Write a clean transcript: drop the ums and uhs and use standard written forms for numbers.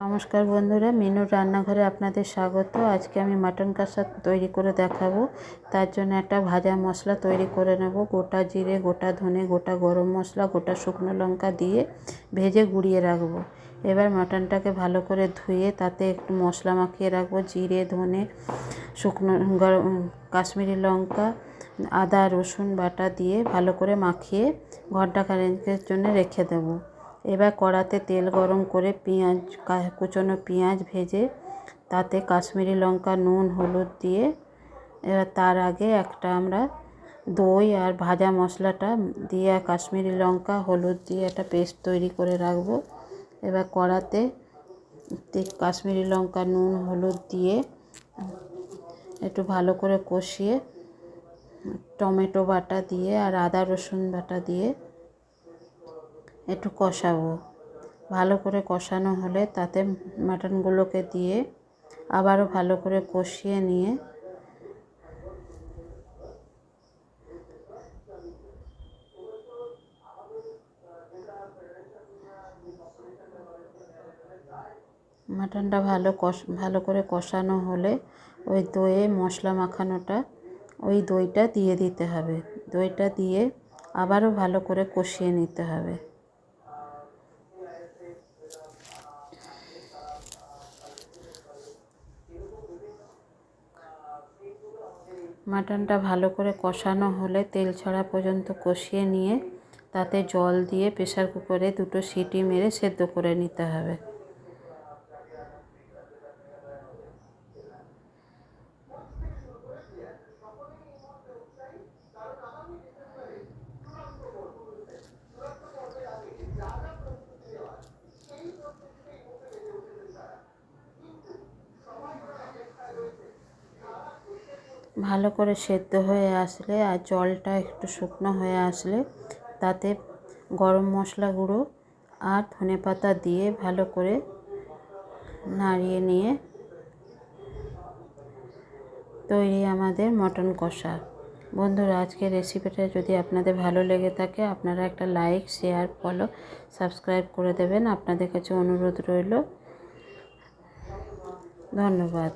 নমস্কার বন্ধুরা, মিনুর রান্নাঘরে আপনাদের স্বাগত। আজকে আমি মাটন কষা তৈরি করে দেখাবো। তার জন্য একটা ভাজা মশলা তৈরি করে নেব। গোটা জিরে, গোটা ধনে, গোটা গরম মশলা, গোটা শুকনো লঙ্কা দিয়ে ভেজে গুঁড়িয়ে রাখবো। এবার মাটনটাকে ভালো করে ধুয়ে তাতে একটু মশলা মাখিয়ে রাখবো। জিরে, ধনে, শুকনো কাশ্মীরি লঙ্কা, আদা রসুন বাটা দিয়ে ভালো করে মাখিয়ে ঘন্টাখানেকের জন্য রেখে দেবো। এবার কড়াতে তেল গরম করে কুচনো পেঁয়াজ ভেজে তাতে কাশ্মীরি লঙ্কা, নুন, হলুদ দিয়ে এবার তার আগে আমরা দই আর ভাজা মশলাটা দিয়ে কাশ্মীরি লঙ্কা, হলুদ দিয়ে একটা পেস্ট তৈরি করে রাখবো। এবার কড়াতে কাশ্মীরি লঙ্কা, নুন, হলুদ দিয়ে একটু ভালো করে কষিয়ে টমেটো বাটা দিয়ে আর আদা রসুন বাটা দিয়ে একটু কষাবো। ভালো করে কষানো হলে তাতে মাটনগুলোকে দিয়ে আবারও ভালো করে কষিয়ে নিয়ে মাটনটা ভালো করে কষানো হলে ওই দইয়ে মশলা মাখানোটা ওই দইটা দিয়ে দিতে হবে। দইটা দিয়ে আবারও ভালো করে কষিয়ে নিতে হবে। মাটনটা ভালো করে কষানো হলে তেল ছাড়া পর্যন্ত কষিয়ে নিয়ে তাতে জল দিয়ে প্রেসার কুকারে 2টো সিটি মেরে সেদ্ধ করে নিতে হবে। ভালো করে সেদ্ধ হয়ে আসলে আর জলটা একটু শুকনো হয়ে আসলে তাতে গরম মশলা গুঁড়ো আর ধনেপাতা দিয়ে ভালো করে নাড়িয়ে নিয়ে তৈরি আমাদের মটন কষা। বন্ধুরা, আজকের রেসিপিটা যদি আপনাদের ভালো লেগে থাকে আপনারা একটা লাইক, শেয়ার, ফলো, সাবস্ক্রাইব করে দেবেন। আপনাদের কাছে অনুরোধ রইল। ধন্যবাদ।